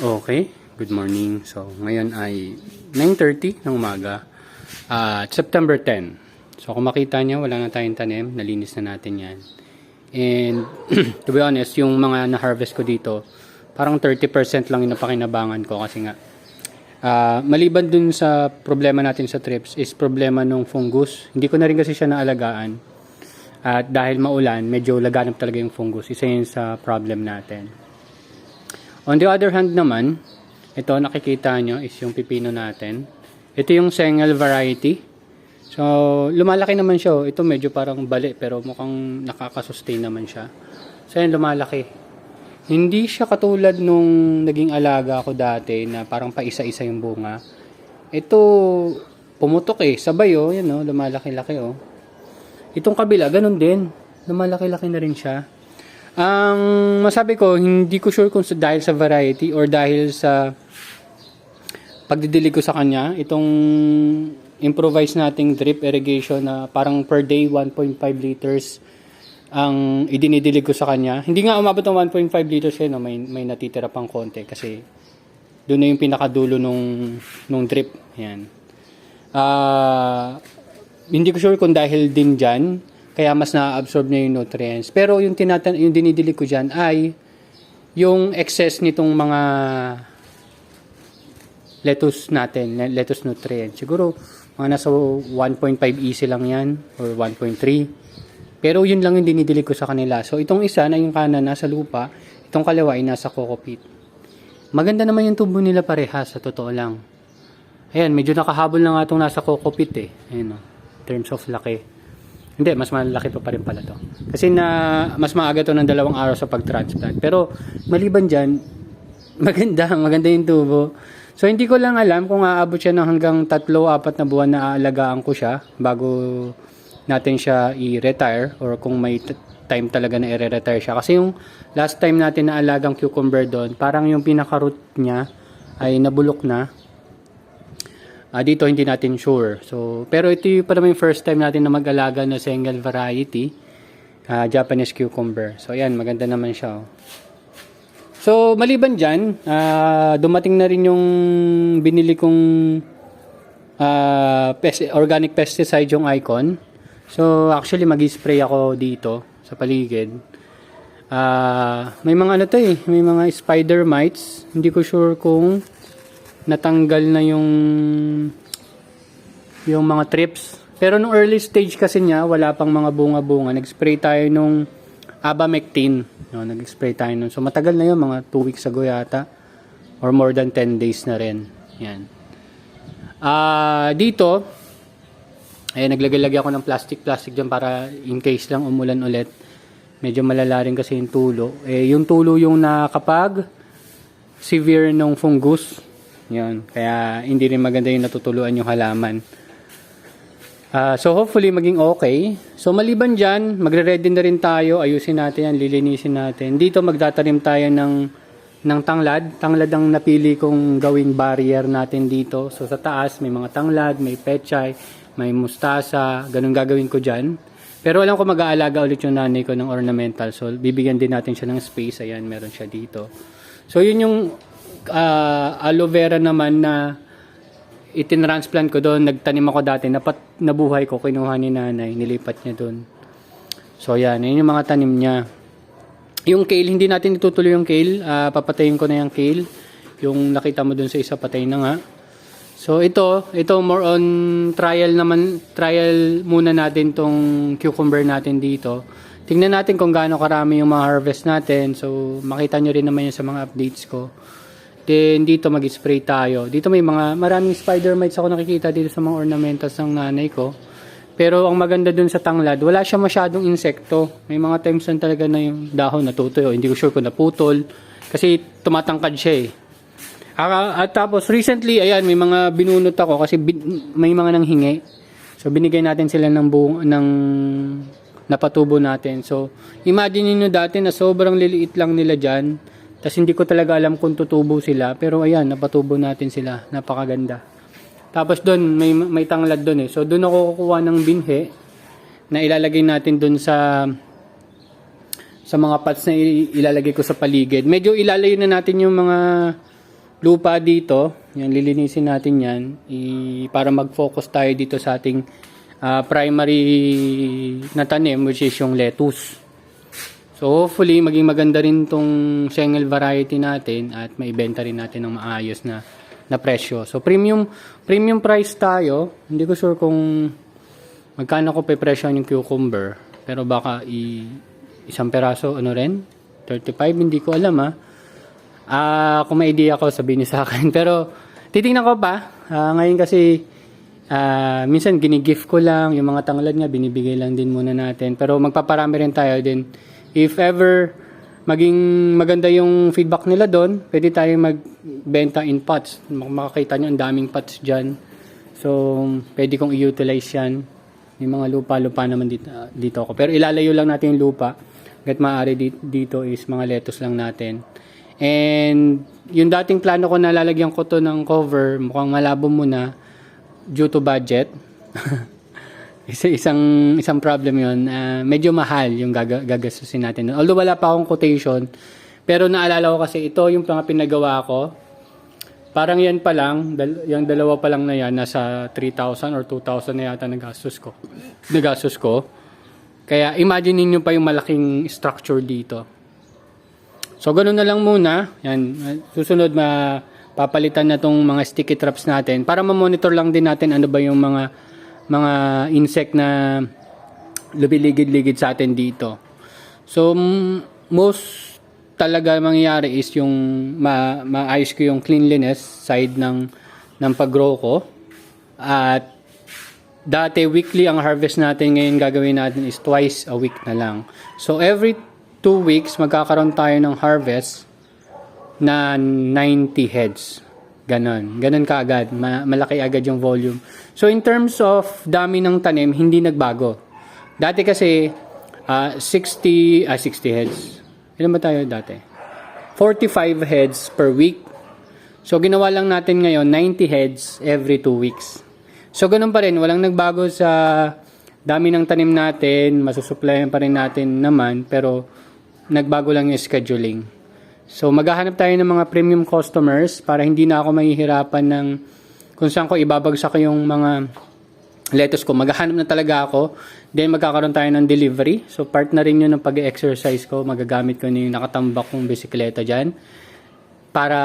Okay, good morning. So, ngayon ay 9:30 ng umaga at September 10. So, kung makita nyo, wala na tayong tanim. Nalinis na natin yan. And, to be honest, yung mga na-harvest ko dito, parang 30% lang yung napakinabangan ko kasi nga, maliban dun sa problema natin sa trips, is problema nung fungus. Hindi ko na rin kasi siya naalagaan. At dahil maulan, medyo laganap talaga yung fungus. Isa yun sa problem natin. On the other hand naman, ito nakikita nyo is yung pipino natin. Ito yung Sengel variety. So, lumalaki naman siya. Ito medyo parang bali pero mukhang nakakasustain naman siya. So, yan lumalaki. Hindi siya katulad nung naging alaga ko dati na parang paisa-isa yung bunga. Ito, pumutok sabay yan lumalaki-laki Itong kabila, ganun din. Lumalaki-laki na rin siya. Ang masabi ko, hindi ko sure kung dahil sa variety or dahil sa pagdidilig ko sa kanya, itong improvise nating drip irrigation na parang per day 1.5 liters ang idinidilig ko sa kanya. Hindi nga umabot ng 1.5 liters may natitira pang konti kasi doon na yung pinakadulo nung drip. Yan. Hindi ko sure kung dahil din dyan, kaya mas na-absorb niya yung nutrients. Pero yung dinidilig ko dyan ay yung excess nitong mga lettuce natin, lettuce nutrients. Siguro mga nasa 1.5 easy lang yan or 1.3. Pero yun lang yung dinidilig ko sa kanila. So itong isa na yung kanan nasa lupa, itong kaliwa ay nasa coco peat. Maganda naman yung tubo nila parehas sa totoo lang. Ayan, medyo nakahabol na nga itong nasa coco peat Ayan in terms of laki. Hindi, mas malaki pa rin pala to. Kasi mas maaga to ng 2 araw sa pag-transplant. Pero maliban dyan, maganda yung tubo. So hindi ko lang alam kung aabot siya ng hanggang 3-4 na buwan na aalagaan ko siya bago natin siya i-retire or kung may time talaga na i-retire siya. Kasi yung last time natin na alagang cucumber doon, parang yung pinaka-root niya ay nabulok na. Dito hindi natin sure. So, pero ito pa naman yung first time natin na mag-alaga na Sengel variety, Japanese cucumber. So, ayan, maganda naman siya. So, maliban dyan, dumating na rin yung binili kong organic pesticide yung Icon. So, actually, mag-spray ako dito sa paligid. May mga may mga spider mites. Hindi ko sure kung natanggal na yung mga trips. Pero nung early stage kasi niya, wala pang mga bunga-bunga. Nag-spray tayo nung abamectin. Nag-spray tayo nun. So matagal na yun, mga 2 weeks ago yata. Or more than 10 days na rin. Yan. Dito, naglagay ako ng plastic dyan para in case lang umulan ulit. Medyo malala rin kasi yung tulo. Yung tulo yung nakapag severe nung fungus. Yun. Kaya hindi rin maganda yung natutuluan yung halaman. So hopefully maging okay. So maliban dyan, magre-ready na rin tayo. Ayusin natin yan, lilinisin natin. Dito magtatanim tayo ng tanglad. Tanglad ang napili kong gawing barrier natin dito. So sa taas may mga tanglad, may pechay, may mustasa. Ganun gagawin ko dyan. Pero alam ko mag-aalaga ulit yung nanay ko ng ornamental. So bibigyan din natin siya ng space. Ayan, meron siya dito. So yun yung aloe vera naman na itinransplant ko doon. Nagtanim ako dati, nabuhay ko, kinuha ni nanay, nilipat niya doon. So yan, yun yung mga tanim niya. Yung kale, hindi natin itutuloy yung kale. Papatayin ko na yung kale. Yung nakita mo doon sa isa, patay na nga. So ito more on trial muna natin tong cucumber natin dito. Tingnan natin kung gaano karami yung mga harvest natin. So makita nyo rin naman yun sa mga updates ko. Then dito mag-spray tayo. Dito may maraming spider mites ako nakikita dito sa mga ornamentals ng nanay ko. Pero ang maganda dun sa tanglad, wala siya masyadong insekto. May mga times lang talaga na yung dahon natutuyo. Hindi ko sure kung naputol. Kasi tumatangkad siya At tapos recently, ayan, may mga binunot ako kasi may mga nanghingi. So binigay natin sila ng napatubo natin. So imagine niyo dati na sobrang liliit lang nila dyan. Tapos hindi ko talaga alam kung tutubo sila. Pero ayan, napatubo natin sila. Napakaganda. Tapos doon, may tanglad doon So doon ako kukuha ng binhe na ilalagay natin doon sa mga pots na ilalagay ko sa paligid. Medyo ilalayo na natin yung mga lupa dito. Yan, lilinisin natin yan para mag-focus tayo dito sa ating primary na tanim, which is yung lettuce. So hopefully maging maganda rin tong Shengel variety natin at maibenta rin natin ng maayos na presyo. So premium price tayo. Hindi ko sure kung magkano ko pe-presyo yung cucumber, pero baka isang peraso ano rin 35, hindi ko alam kung may idea ko sabihin niyo sa akin. Pero titingnan ko pa. Ngayon kasi minsan gini-gift ko lang yung mga tanglad nga, binibigay lang din muna natin. Pero magpaparami rin tayo din. If ever maging maganda yung feedback nila doon, pwede tayo magbenta in pots. Makakita nyo ang daming pots dyan. So pwede kong i-utilize yan. May mga lupa naman dito ako. Pero ilalayo lang natin yung lupa. Hanggat maaari dito is mga lettuce lang natin. And yung dating plano ko na lalagyan ko to ng cover, mukhang malabo muna due to budget. isang problem yun. Medyo mahal yung gagastusin natin. Although wala pa akong quotation, pero naalala ko kasi ito yung mga pinagawa ko. Parang yan pa lang, yung dalawa pa lang na yan, nasa 3,000 or 2,000 na yata nagastos ko. Kaya imagine niyo pa yung malaking structure dito. So, ganoon na lang muna. Yan. Susunod, papalitan na tong mga sticky traps natin para ma-monitor lang din natin ano ba yung mga insect na lumiligid-ligid sa atin dito. So, most talaga mangyayari is yung maayos ko yung cleanliness side ng pag-grow ko. At dati, weekly ang harvest natin. Ngayon gagawin natin is twice a week na lang. So, every 2 weeks, magkakaroon tayo ng harvest na 90 heads. Ganon kaagad. Malaki agad yung volume. So, in terms of dami ng tanim, hindi nagbago. Dati kasi, 60 heads. Ilan ba tayo dati? 45 heads per week. So, ginawa lang natin ngayon, 90 heads every 2 weeks. So, ganun pa rin. Walang nagbago sa dami ng tanim natin. Masusuplayan pa rin natin naman. Pero, nagbago lang yung scheduling. So, maghahanap tayo ng mga premium customers para hindi na ako mahihirapan ng kung saan ko ibabagsak yung mga lettuce ko. Maghahanap na talaga ako. Then, magkakaroon tayo ng delivery. So, part na rin yun ng pag-exercise ko. Magagamit ko na yung nakatambak kong bisikleta dyan para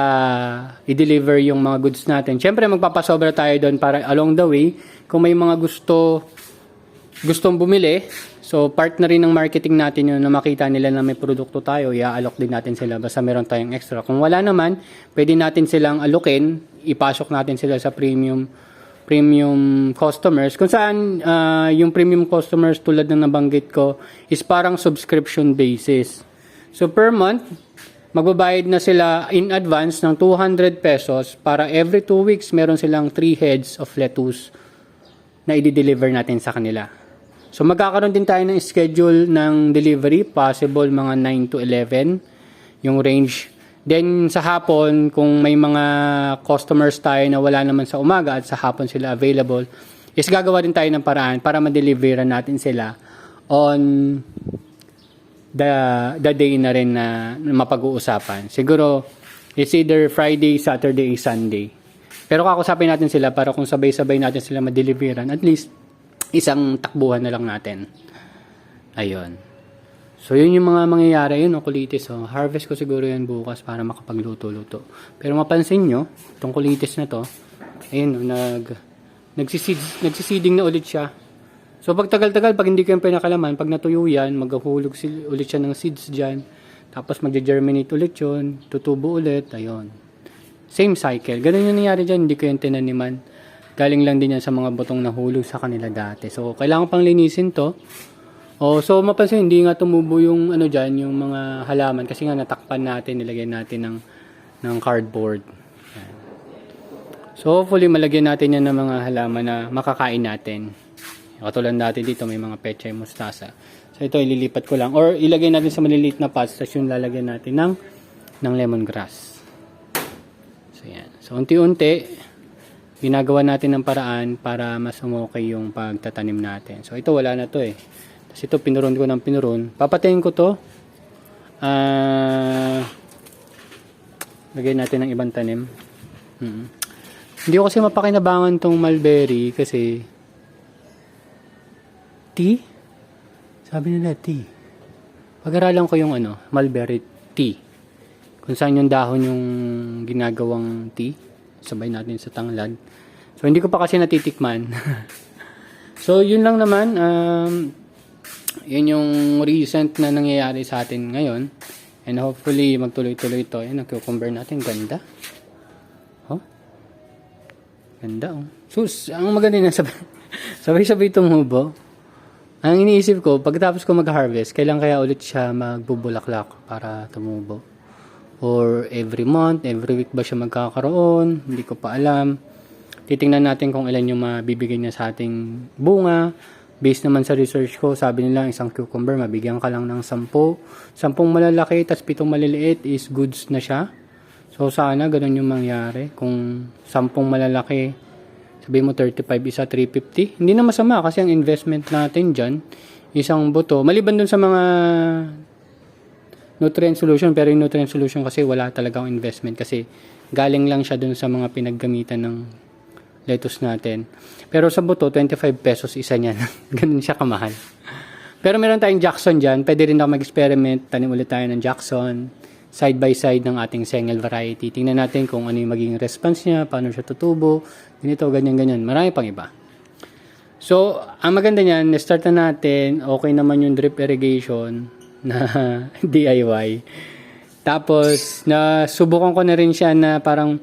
i-deliver yung mga goods natin. Siyempre, magpapasobra tayo doon para along the way, kung may mga gustong bumili, so part na rin ng marketing natin yun na makita nila na may produkto tayo, i-alok din natin sila basta meron tayong extra. Kung wala naman, pwede natin silang alokin, ipasok natin sila sa premium customers. Kung saan yung premium customers tulad ng nabanggit ko is parang subscription basis. So per month, magbabayad na sila in advance ng 200 pesos para every 2 weeks meron silang 3 heads of lettuce na i-deliver natin sa kanila. So magkakaroon din tayo ng schedule ng delivery, possible mga 9 to 11 yung range. Then sa hapon, kung may mga customers tayo na wala naman sa umaga at sa hapon sila available, is gagawa din tayo ng paraan para ma-deliveran natin sila on the day na rin na mapag-uusapan. Siguro it's either Friday, Saturday, Sunday. Pero kakusapin natin sila para kung sabay-sabay natin sila ma-deliveran, at least isang takbuhan na lang natin. Ayun. So, yun yung mga mangyayari. Yun, kulitis. Oh. Harvest ko siguro yan bukas para makapagluto-luto. Pero mapansin nyo, itong kulitis na to, ayun, nagsiseeding na ulit siya. So, pag tagal-tagal, pag hindi ko yung pinakalaman, pag natuyo yan, maghahulog ulit siya ng seeds dyan. Tapos, mag-germinate ulit yun, tutubo ulit, ayun. Same cycle. Ganun yung nangyari dyan, hindi ko yung tinaniman. Galing lang din yan sa mga butong nahulog sa kanila dati. So, kailangan pang linisin to. Oh, so mapansin hindi nga tumubo yung ano diyan, yung mga halaman kasi nga natakpan natin, nilagay natin ng cardboard. Yan. So hopefully malagyan natin yan ng mga halaman na makakain natin. Katulad natin dito may mga pechay mustasa. So ito ililipat ko lang or ilagay natin sa maliliit na pots tapos yung lalagyan natin ng lemongrass. So yan. So unti-unti ginagawa natin ng paraan para mas umokay yung pagtatanim natin. So ito wala na to eh. Tapos ito, pinuron ko ng pinuron. Papatayin ko to. Lagay natin ng ibang tanim. Hindi ko kasi mapakinabangan tong mulberry kasi tea? Sabi nila tea. Pag-aralan ko yung mulberry tea. Kung saan yung dahon yung ginagawang tea. Sabay natin sa tanglad. So, hindi ko pa kasi natitikman. So, yun lang naman. Yun yung recent na nangyayari sa atin ngayon. And hopefully, magtuloy-tuloy ito. Ayan, ang cucumber natin. Ganda. Oh. Ganda, oh. Sus, ang maganda na sabay-sabay tumubo. Ang iniisip ko, pagkatapos ko mag-harvest, kailan kaya ulit siya magbubulaklak para tumubo? Or every month, every week ba siya magkakaroon? Hindi ko pa alam. Titingnan natin kung ilan yung mabibigay niya sa ating bunga. Based naman sa research ko, sabi nila isang cucumber, mabigyan ka lang ng 10. 10 malalaki, tas 7 maliliit is goods na siya. So sana ganun yung mangyari. Kung 10 malalaki, sabi mo 35 isa 350. Hindi na masama kasi ang investment natin dyan, isang buto. Maliban dun sa mga nutrient solution, pero yung nutrient solution kasi wala talagang investment kasi galing lang siya dun sa mga pinaggamitan ng lettuce natin. Pero sa buto, 25 pesos isa niyan. Ganun siya kamahal. Pero meron tayong Jackson dyan. Pwede rin ako mag-experiment. Tanim ulit tayo ng Jackson. Side by side ng ating Sengel variety. Tingnan natin kung ano yung magiging response niya. Paano siya tutubo. Ganito, ganyan. Marami pang iba. So, ang maganda niyan, na-start na natin. Okay naman yung drip irrigation na DIY. Tapos, nasubukan ko na rin siya na parang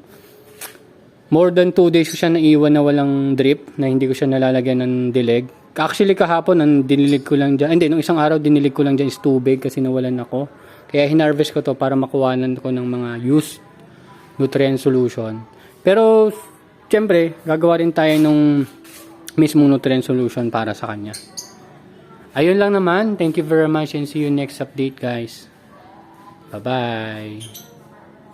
more than 2 days ko siya naiwan na walang drip, na hindi ko siya nalalagyan ng dilig. Actually, kahapon, ang dinilig ko lang dyan, nung isang araw, dinilig ko lang dyan is tubig kasi nawalan ako. Kaya hinarvest ko to para makuhanan ko ng mga used nutrient solution. Pero, siyempre, gagawa rin tayo nung mismong nutrient solution para sa kanya. Ayun lang naman. Thank you very much and see you next update, guys. Bye-bye.